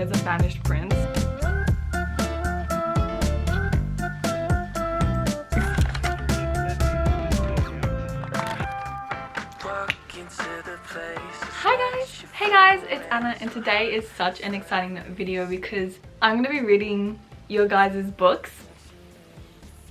there's a banished prince. Hi guys! Hey guys, it's Anna and today is such an exciting video because I'm going to be reading your guys' books.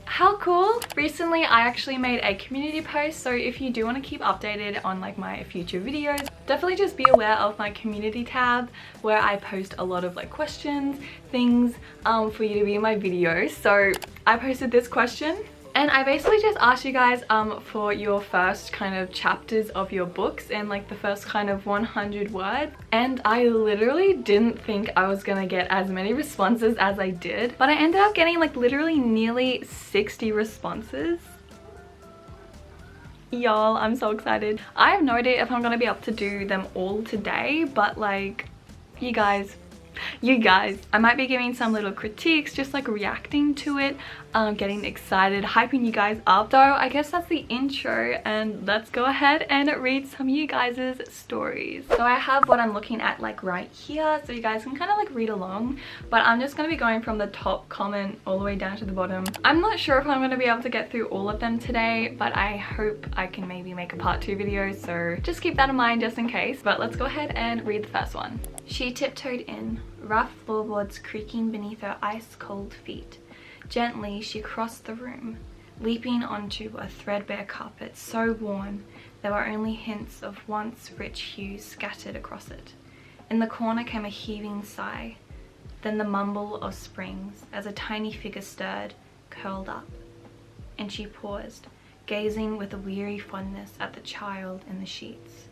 How cool! Recently I actually made a community post, so if you do want to keep updated on like my future videos, definitely just be aware of my community tab where I post a lot of like questions, things for you to be in my videos. So I posted this question and I basically just asked you guys for your first kind of chapters of your books and like the first kind of 100 words, and I literally didn't think I was gonna get as many responses as I did, but I ended up getting like literally nearly 60 responses. Y'all, I'm so excited. I have no idea if I'm gonna be able to do them all today, but like you guys, I might be giving some little critiques, just like reacting to it, getting excited, hyping you guys up. So I guess that's the intro, and let's go ahead and read some of you guys' stories. So I have what I'm looking at like right here, so you guys can kind of like read along, but I'm just going to be going from the top comment all the way down to the bottom. I'm not sure if I'm going to be able to get through all of them today, but I hope I can maybe make a part 2 video, so just keep that in mind just in case. But let's go ahead and read the first one. She tiptoed in, rough floorboards creaking beneath her ice-cold feet. Gently, she crossed the room, leaping onto a threadbare carpet so worn there were only hints of once rich hues scattered across it. In the corner came a heaving sigh, then the mumble of springs as a tiny figure stirred, curled up. And she paused, gazing with a weary fondness at the child in the sheets.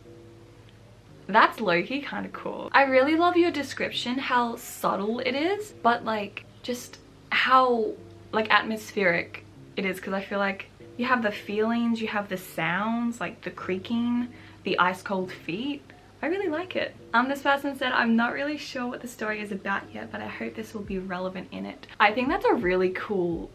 That's low-key kind of cool. I really love your description, how subtle it is, but like just how like atmospheric it is, because I feel like you have the feelings, you have the sounds, like the creaking, the ice cold feet. I really like it. This person said, I'm not really sure what the story is about yet, but I hope this will be relevant in it. I think that's a really cool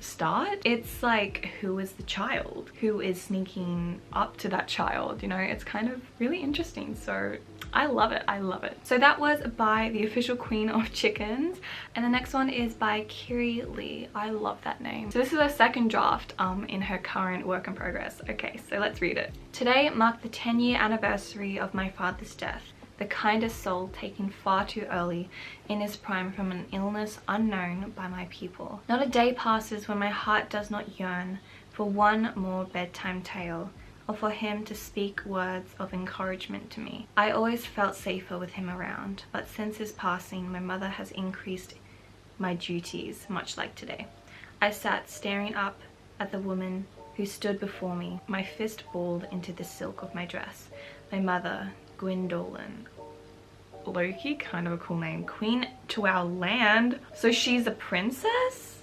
start. It's like, who is the child? Who is sneaking up to that child? You know, it's kind of really interesting. So I love it. I love it. So that was by the official queen of chickens. And the next one is by Kiri Lee. I love that name. So this is a second draft in her current work in progress. Okay, so let's read it. Today marked the 10-year anniversary of my father's death. The kindest soul taken far too early in his prime from an illness unknown by my people. Not a day passes when my heart does not yearn for one more bedtime tale, or for him to speak words of encouragement to me. I always felt safer with him around, but since his passing, my mother has increased my duties, much like today. I sat staring up at the woman who stood before me, my fist balled into the silk of my dress. My mother, Gwendolyn. Loki, kind of a cool name. Queen to our land. So she's a princess?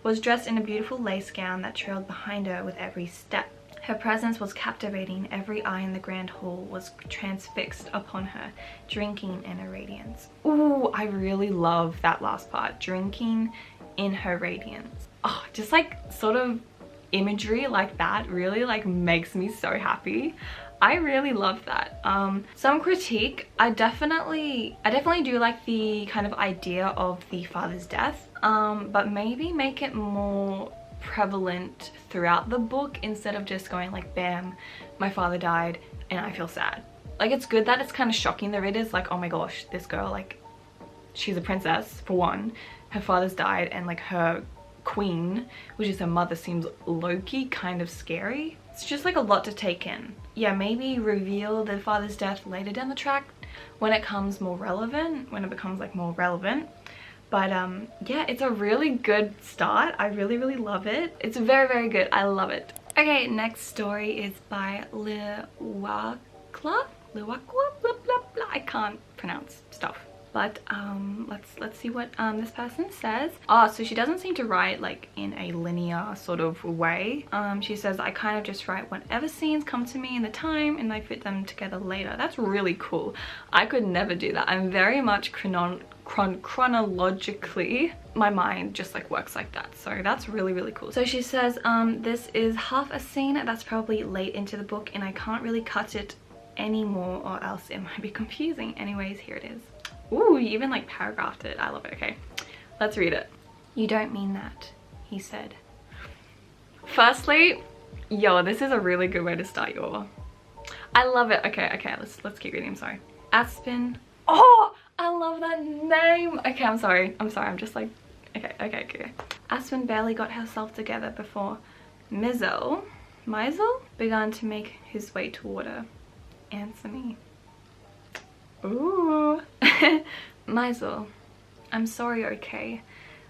Was dressed in a beautiful lace gown that trailed behind her with every step. Her presence was captivating. Every eye in the grand hall was transfixed upon her, drinking in her radiance. Ooh, I really love that last part. Drinking in her radiance. Oh, just like sort of imagery like that really like makes me so happy. I really love that. Some critique, I definitely do like the kind of idea of the father's death, but maybe make it more prevalent throughout the book instead of just going like, bam, my father died and I feel sad. Like, it's good that it's kind of shocking the readers, like, oh my gosh, this girl, like, she's a princess for one, her father's died, and like her queen, which is her mother, seems low-key kind of scary. It's just like a lot to take in. Yeah, maybe reveal the father's death later down the track when it becomes more relevant, but yeah, it's a really good start. I really love it. It's very, very good. I love it. Okay, next story is by Liwakwa, blah blah blah. I can't pronounce stuff. But let's see what this person says. Oh, so she doesn't seem to write like in a linear sort of way. She says, I kind of just write whatever scenes come to me in the time and I fit them together later. That's really cool. I could never do that. I'm very much chronologically, my mind just like works like that. So that's really cool. So she says, this is half a scene that's probably late into the book and I can't really cut it anymore or else it might be confusing. Anyways, here it is. Ooh, you even like paragraphed it. I love it. Okay, let's read it. "You don't mean that," he said. Firstly, yo, this is a really good way to start your... I love it. Okay, let's keep reading. I'm sorry. Aspen. Oh, I love that name. Okay, I'm sorry. I'm just like, okay. Aspen barely got herself together before Mizel began to make his way toward her. "Answer me." Ooh. "Mizel, I'm sorry, okay?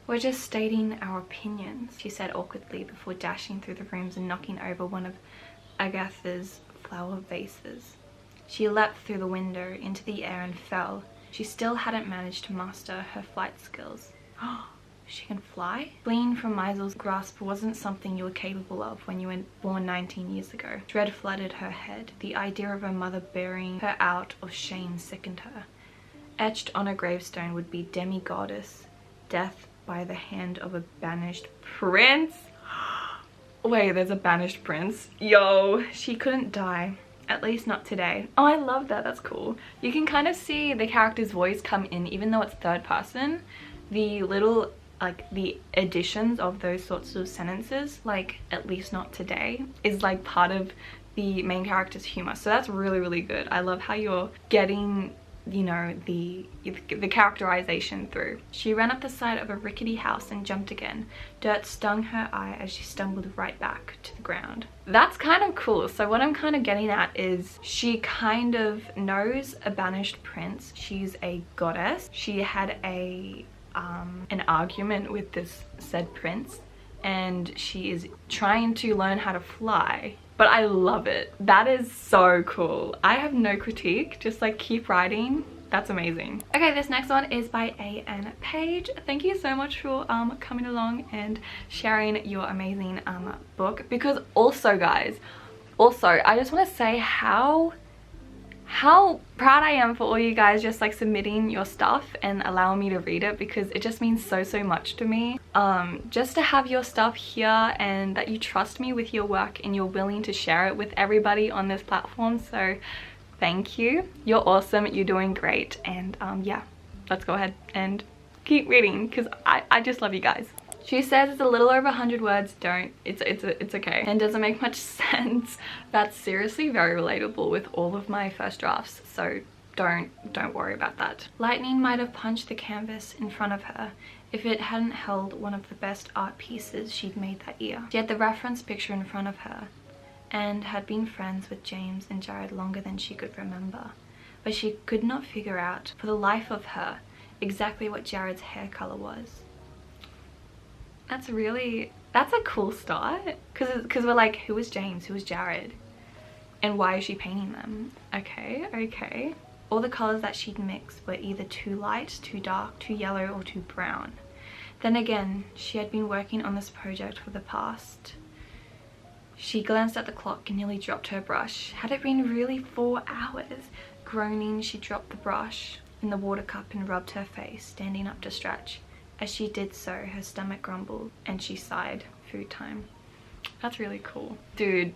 We're just stating our opinions," she said awkwardly before dashing through the rooms and knocking over one of Agatha's flower vases. She leapt through the window into the air and fell. She still hadn't managed to master her flight skills. She can fly? Fleeing from Maisel's grasp wasn't something you were capable of when you were born 19 years ago. Dread flooded her head. The idea of her mother burying her out of shame sickened her. Etched on a gravestone would be demi-goddess, death by the hand of a banished prince. Wait, there's a banished prince? Yo, she couldn't die. At least not today. Oh, I love that. That's cool. You can kind of see the character's voice come in, even though it's third person. The little, like, the additions of those sorts of sentences, like, at least not today, is like part of the main character's humor. So that's really, really good. I love how you're getting, you know, the characterization through. She ran up the side of a rickety house and jumped again. Dirt stung her eye as she stumbled right back to the ground. That's kind of cool. So what I'm kind of getting at is she kind of knows a banished prince. She's a goddess. She had an argument with this said prince, and she is trying to learn how to fly. But I love it. That is so cool. I have no critique. Just like keep writing. That's amazing. Okay, this next one is by A.N. Page. Thank you so much for coming along and sharing your amazing book. Because also, guys, I just want to say how proud I am for all you guys just like submitting your stuff and allowing me to read it, because it just means so much to me. Just to have your stuff here and that you trust me with your work and you're willing to share it with everybody on this platform. So thank you. You're awesome. You're doing great. And yeah, let's go ahead and keep reading because I just love you guys. She says it's a little over 100 words. Don't. It's okay. And doesn't make much sense. That's seriously very relatable with all of my first drafts. So don't worry about that. Lightning might have punched the canvas in front of her if it hadn't held one of the best art pieces she'd made that year. She had the reference picture in front of her and had been friends with James and Jared longer than she could remember. But she could not figure out, for the life of her, exactly what Jared's hair color was. That's a cool start, because we're like, who is James, who is Jared, and why is she painting them? Okay. All the colors that she'd mixed were either too light, too dark, too yellow, or too brown. Then again, she had been working on this project for the past. She glanced at the clock and nearly dropped her brush. Had it been really 4 hours? Groaning, she dropped the brush in the water cup and rubbed her face, standing up to stretch. As she did so, her stomach grumbled and she sighed. Food time. That's really cool. Dude,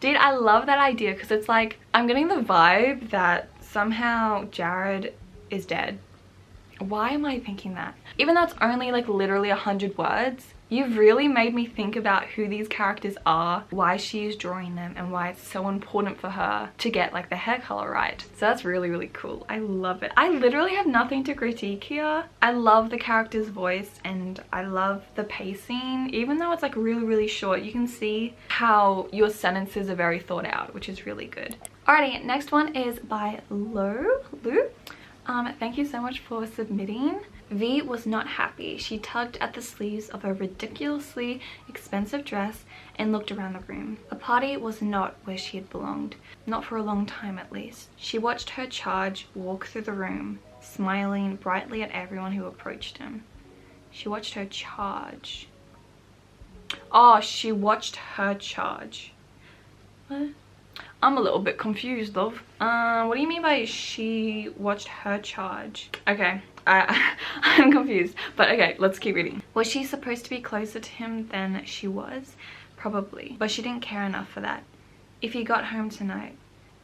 I love that idea, because it's like, I'm getting the vibe that somehow Jared is dead. Why am I thinking that? Even though it's only like literally 100 words, you've really made me think about who these characters are, why she is drawing them, and why it's so important for her to get like the hair color right. So that's really cool. I love it. I literally have nothing to critique here. I love the character's voice and I love the pacing. Even though it's like really short, you can see how your sentences are very thought out, which is really good. Alrighty, next one is by Lou. Thank you so much for submitting. V was not happy. She tugged at the sleeves of a ridiculously expensive dress and looked around the room. A party was not where she had belonged, not for a long time at least. She watched her charge walk through the room, smiling brightly at everyone who approached him. She watched her charge. Oh, she watched her charge. What? I'm a little bit confused, love. What do you mean by she watched her charge? Okay, I'm confused. But okay, let's keep reading. Was she supposed to be closer to him than she was? Probably. But she didn't care enough for that. If he got home tonight,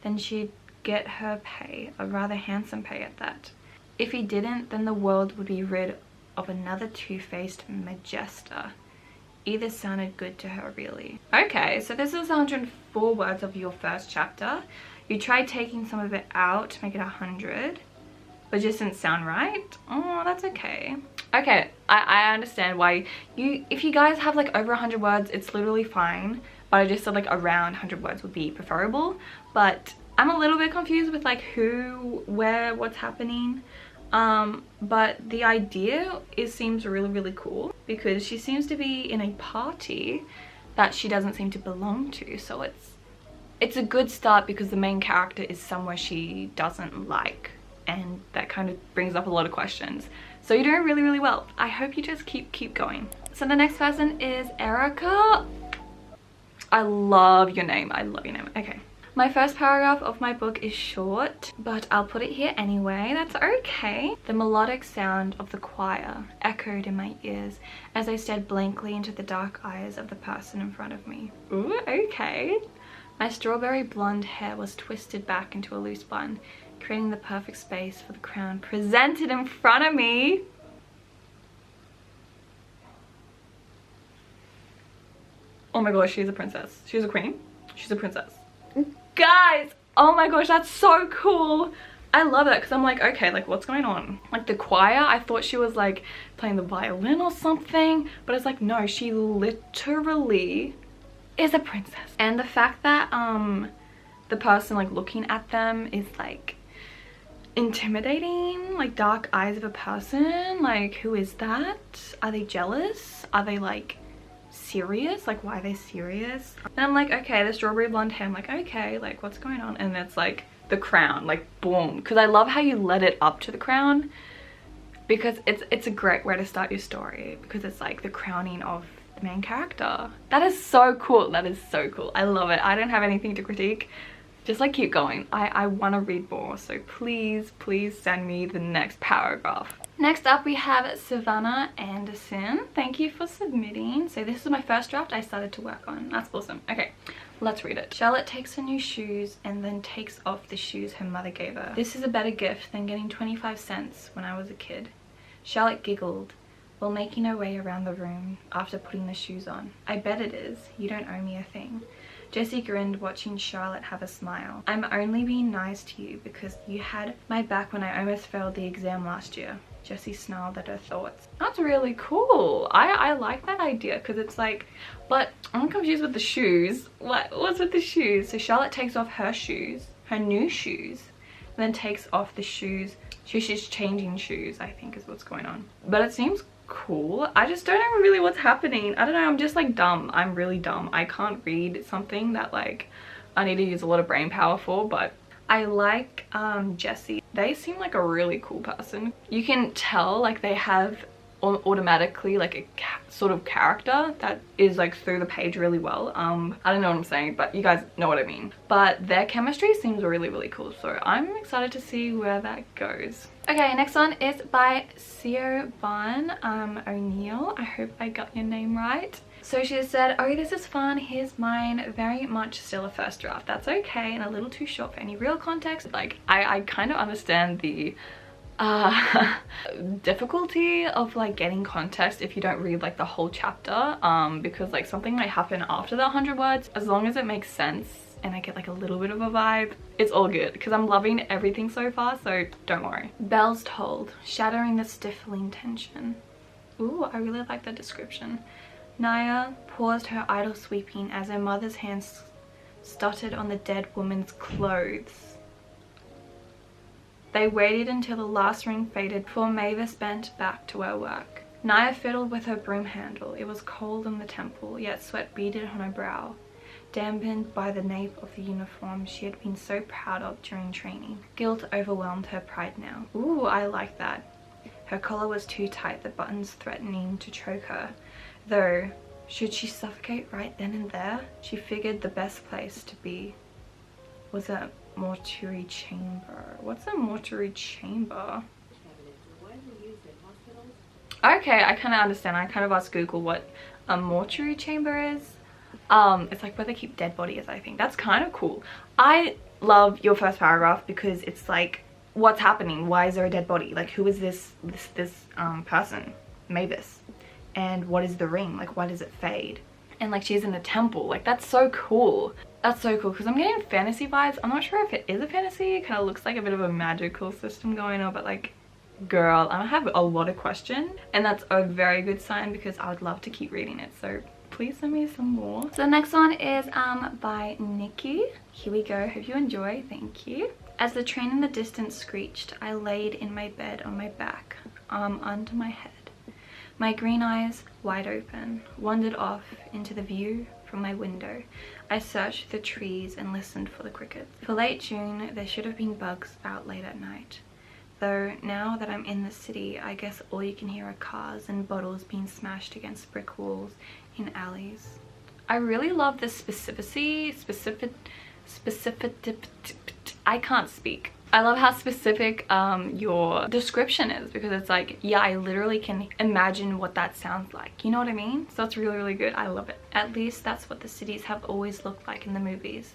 then she'd get her pay, a rather handsome pay at that. If he didn't, then the world would be rid of another two-faced Majesta. Either sounded good to her, really. Okay, so this is 104 words of your first chapter. You tried taking some of it out to make it 100, but it just didn't sound right. Oh, that's okay. Okay, I understand why if you guys have like over 100 words, it's literally fine. But I just said like around 100 words would be preferable. But I'm a little bit confused with like who, where, what's happening. But the idea seems really, really cool because she seems to be in a party that she doesn't seem to belong to. So it's a good start because the main character is somewhere she doesn't like, and that kind of brings up a lot of questions. So you're doing really, really well. I hope you just keep going. So the next person is Erica. I love your name. I love your name. Okay. My first paragraph of my book is short, but I'll put it here anyway. That's okay. The melodic sound of the choir echoed in my ears as I stared blankly into the dark eyes of the person in front of me. Ooh, okay. My strawberry blonde hair was twisted back into a loose bun, creating the perfect space for the crown presented in front of me. Oh my gosh, she's a princess. She's a queen. She's a princess. Guys, oh my gosh, that's so cool. I love that because I'm like, okay, like what's going on? Like the choir, I thought she was like playing the violin or something, but it's like, no, she literally is a princess. And the fact that the person like looking at them is like intimidating, like dark eyes of a person, like who is that? Are they jealous? Are they like serious? Like why are they serious? And I'm like, okay, the strawberry blonde hair, I'm like, okay, like what's going on? And it's like the crown, like boom, because I love how you led it up to the crown, because it's a great way to start your story, because it's like the crowning of the main character. That is so cool. That is so cool. I love it. I don't have anything to critique, just like keep going. I want to read more, so please send me the next paragraph. Next up we have Savannah Anderson. Thank you for submitting. So this is my first draft I started to work on. That's awesome. Okay, let's read it. Charlotte takes her new shoes and then takes off the shoes her mother gave her. This is a better gift than getting 25 cents when I was a kid. Charlotte giggled while making her way around the room after putting the shoes on. I bet it is. You don't owe me a thing. Jessie grinned, watching Charlotte have a smile. I'm only being nice to you because you had my back when I almost failed the exam last year. Jessie snarled at her thoughts. That's really cool. I like that idea because it's like, but I'm confused with the shoes. What's with the shoes? So Charlotte takes off her shoes, her new shoes, then takes off the shoes. She's changing shoes, I think is what's going on. But it seems cool. I just don't know really what's happening. I don't know, I'm just like dumb. I'm really dumb. I can't read something that like I need to use a lot of brain power for, but I like Jessie. They seem like a really cool person. You can tell like they have automatically like a sort of character that is like through the page really well. I don't know what I'm saying, but you guys know what I mean. But their chemistry seems really, really cool, so I'm excited to see where that goes. Okay, next one is by Siobhan O'Neill. I hope I got your name right. So she said, oh, this is fun. Here's mine. Very much still a first draft. That's okay, and a little too short for any real context. Like, I kind of understand the difficulty of like getting context if you don't read like the whole chapter, because like something might happen after the 100 words. As long as it makes sense and I get like a little bit of a vibe, it's all good because I'm loving everything so far, so don't worry. Bells tolled, shattering the stifling tension. Ooh, I really like that description. Naya paused her idle sweeping as her mother's hands stuttered on the dead woman's clothes. They waited until the last ring faded before Mavis bent back to her work. Naya fiddled with her broom handle. It was cold in the temple, yet sweat beaded on her brow, dampened by the nape of the uniform she had been so proud of during training. Guilt overwhelmed her pride now. Ooh, I like that. Her collar was too tight, the buttons threatening to choke her. Though, should she suffocate right then and there? She figured the best place to be was a mortuary chamber. What's a mortuary chamber? Okay, I kind of understand. I kind of asked Google what a mortuary chamber is. It's like where they keep dead bodies, I think. That's kind of cool. I love your first paragraph because it's like what's happening? Why is there a dead body? Like, who is this person, Mavis? And what is the ring? Like, why does it fade? And like, she's in a temple. Like, that's so cool. That's so cool, because I'm getting fantasy vibes. I'm not sure if it is a fantasy. It kind of looks like a bit of a magical system going on, but like, girl, I have a lot of questions, and that's a very good sign because I would love to keep reading it. So please send me some more. So the next one is by Nikki. Here we go. Hope you enjoy. Thank you. As the train in the distance screeched, I laid in my bed on my back, arm under my head. My green eyes, wide open, wandered off into the view from my window. I searched the trees and listened for the crickets. For late June, there should have been bugs out late at night. Though now that I'm in the city, I guess all you can hear are cars and bottles being smashed against brick walls in alleys. I really love the I can't speak. I love how specific your description is, because it's like, yeah, I literally can imagine what that sounds like. You know what I mean? So it's really, really good. I love it. At least that's what the cities have always looked like in the movies.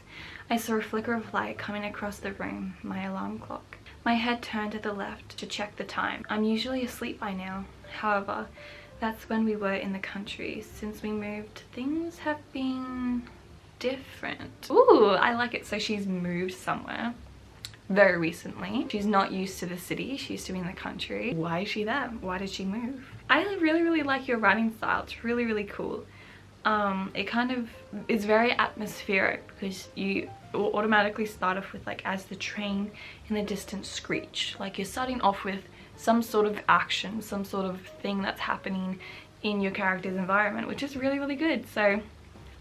I saw a flicker of light coming across the room, my alarm clock. My head turned to the left to check the time. I'm usually asleep by now. However, that's when we were in the country. Since we moved, things have been different. Ooh, I like it. So she's moved somewhere very recently. She's not used to the city. She used to be in the country. Why is she there? Why did she move? I really, really like your writing style. It's really, really cool. It kind of is very atmospheric, because you will automatically start off with like, as the train in the distance screech. Like, you're starting off with some sort of action, some sort of thing that's happening in your character's environment, which is really, really good. So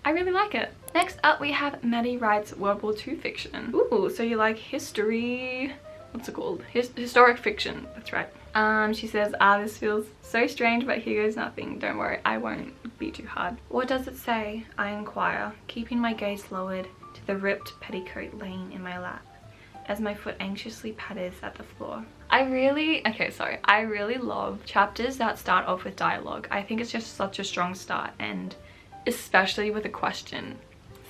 I really like it. Next up, we have Maddie writes World War II fiction. Ooh, so you like history, what's it called? Historic fiction, that's right. She says, this feels so strange, but here goes nothing. Don't worry, I won't be too hard. What does it say? I inquire, keeping my gaze lowered to the ripped petticoat laying in my lap, as my foot anxiously patters at the floor. I really love chapters that start off with dialogue. I think it's just such a strong start, and especially with a question.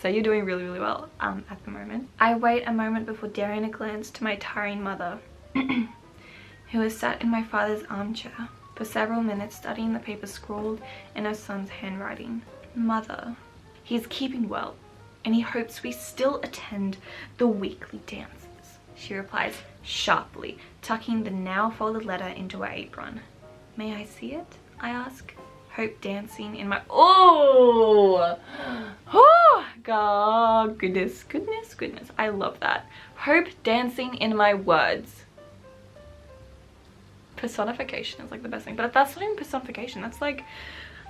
So you're doing really, really well at the moment. I wait a moment before daring a glance to my tiring mother, who has sat in my father's armchair for several minutes studying the paper scrawled in her son's handwriting. Mother, he is keeping well, and he hopes we still attend the weekly dances, she replies sharply, tucking the now folded letter into her apron. May I see it? I ask. Hope dancing in my... Oh, God, goodness. I love that. Hope dancing in my words. Personification is like the best thing, but that's not even personification. That's like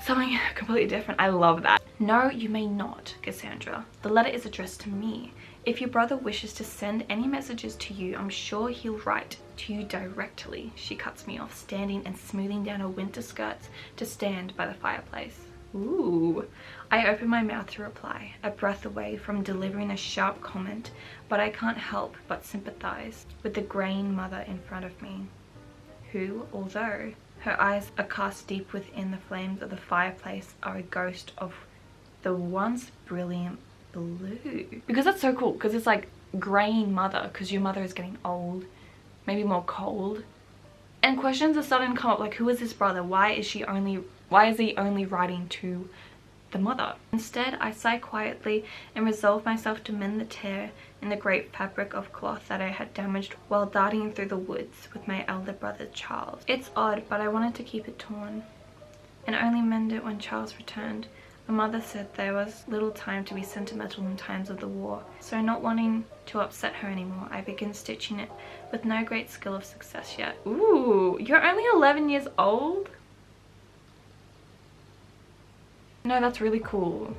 something completely different. I love that. No, you may not, Cassandra. The letter is addressed to me. If your brother wishes to send any messages to you, I'm sure he'll write to you directly. She cuts me off, standing and smoothing down her winter skirts to stand by the fireplace. Ooh. I open my mouth to reply, a breath away from delivering a sharp comment, but I can't help but sympathize with the graying mother in front of me, who, although her eyes are cast deep within the flames of the fireplace, are a ghost of the once brilliant blue. Because that's so cool, because it's like graying mother, because your mother is getting old, maybe more cold, and questions are starting to come up, like, who is this brother? Why is he only writing to the mother? Instead, I sigh quietly and resolve myself to mend the tear in the great fabric of cloth that I had damaged while darting through the woods with my elder brother Charles. It's odd, but I wanted to keep it torn and only mend it when Charles returned. My mother said there was little time to be sentimental in times of the war, so not wanting to upset her anymore, I began stitching it with no great skill of success yet. Ooh, you're only 11 years old? No, that's really cool.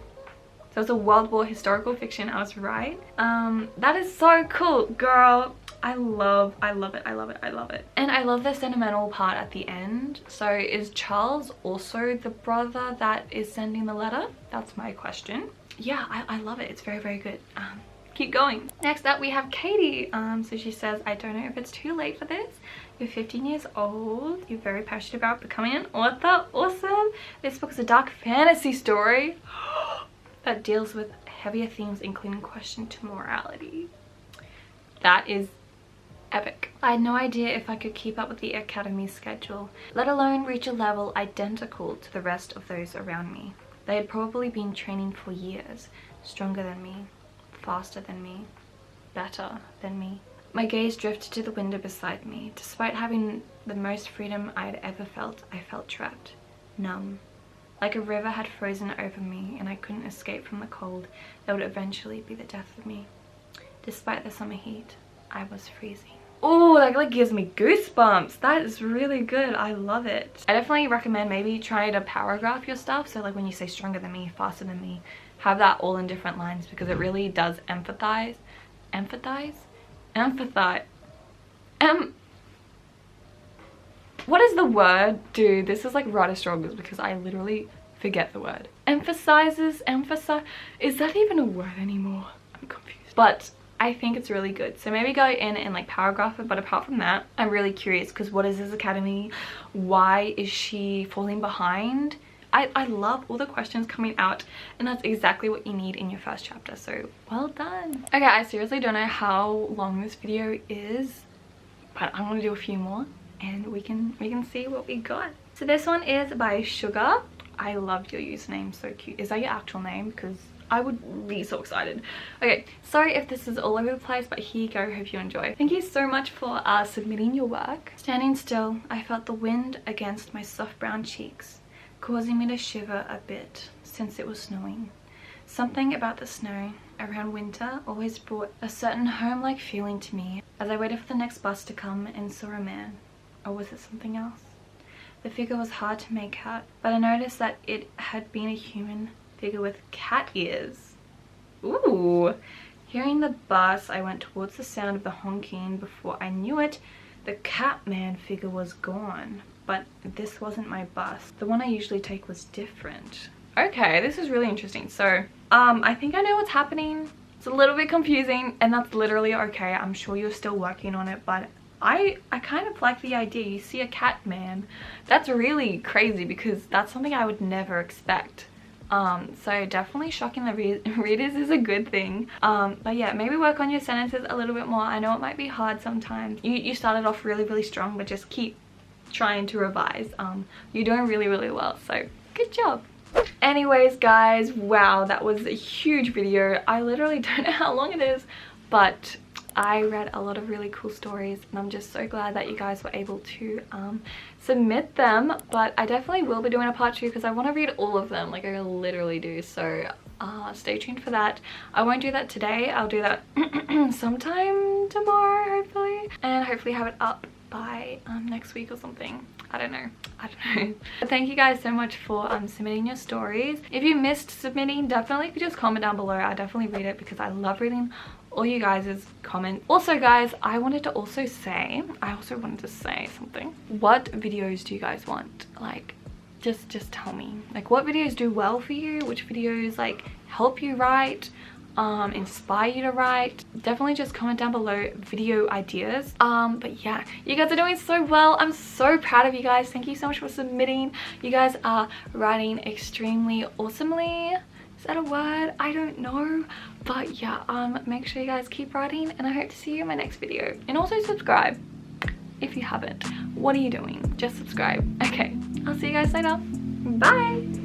So it's a World War historical fiction, I was right. That is so cool, girl. I love it. And I love the sentimental part at the end. So is Charles also the brother that is sending the letter? That's my question. Yeah, I love it. It's very, very good. Keep going. Next up we have Katie. So she says, I don't know if it's too late for this. You're 15 years old. You're very passionate about becoming an author. Awesome. This book is a dark fantasy story that deals with heavier themes, including question to morality. That is epic. I had no idea if I could keep up with the academy's schedule, let alone reach a level identical to the rest of those around me. They had probably been training for years, stronger than me, faster than me, better than me. My gaze drifted to the window beside me. Despite having the most freedom I had ever felt, I felt trapped, numb. Like a river had frozen over me and I couldn't escape from the cold that would eventually be the death of me. Despite the summer heat, I was freezing. Oh, that like gives me goosebumps. That is really good. I love it. I definitely recommend maybe try to paragraph your stuff. So like when you say stronger than me, faster than me, have that all in different lines because it really does empathize. What is the word? Dude, this is like right as strong as because I literally forget the word. Emphasize. Is that even a word anymore? I'm confused. But I think it's really good. So maybe go in and like paragraph it. But apart from that, I'm really curious because what is this academy? Why is she falling behind? I love all the questions coming out, and that's exactly what you need in your first chapter, so well done. Okay, I seriously don't know how long this video is, but I'm gonna do a few more and we can see what we got. So this one is by Sugar. I love your username, so cute. Is that your actual name? Because I would be so excited. Okay, sorry if this is all over the place, but here you go. Hope you enjoy. Thank you so much for submitting your work. Standing still, I felt the wind against my soft brown cheeks, causing me to shiver a bit since it was snowing. Something about the snow around winter always brought a certain home-like feeling to me as I waited for the next bus to come and saw a man. Or was it something else? The figure was hard to make out, but I noticed that it had been a human figure with cat ears. Ooh! Hearing the bus, I went towards the sound of the honking. Before I knew it, the cat man figure was gone. But this wasn't my bus. The one I usually take was different. Okay, this is really interesting. So, I think I know what's happening. It's a little bit confusing, and that's literally okay. I'm sure you're still working on it, but I kind of like the idea. You see a cat man. That's really crazy because that's something I would never expect. So definitely shocking the readers is a good thing. But yeah, maybe work on your sentences a little bit more. I know it might be hard sometimes. You started off really strong, but just keep trying to revise. You're doing really well, so good job. Anyways guys, wow, that was a huge video. I literally don't know how long it is, but I read a lot of really cool stories and I'm just so glad that you guys were able to submit them. But I definitely will be doing a part 2 because I want to read all of them, like I literally do. So stay tuned for that. I won't do that today. I'll do that sometime tomorrow hopefully, and hopefully have it up by next week or something. I don't know. But thank you guys so much for submitting your stories. If you missed submitting, definitely just comment down below. I definitely read it because I love reading all you guys' comments. Also guys, I wanted to say something. What videos do you guys want? Like just tell me, like what videos do well for you, which videos like help you write, inspire you to write. Definitely just comment down below video ideas. But yeah, you guys are doing so well. I'm so proud of you guys. Thank you so much for submitting. You guys are writing extremely awesomely. Is that a word? I don't know. But yeah, make sure you guys keep writing and I hope to see you in my next video. And also subscribe if you haven't. What are you doing? Just subscribe. Okay, I'll see you guys later. Bye.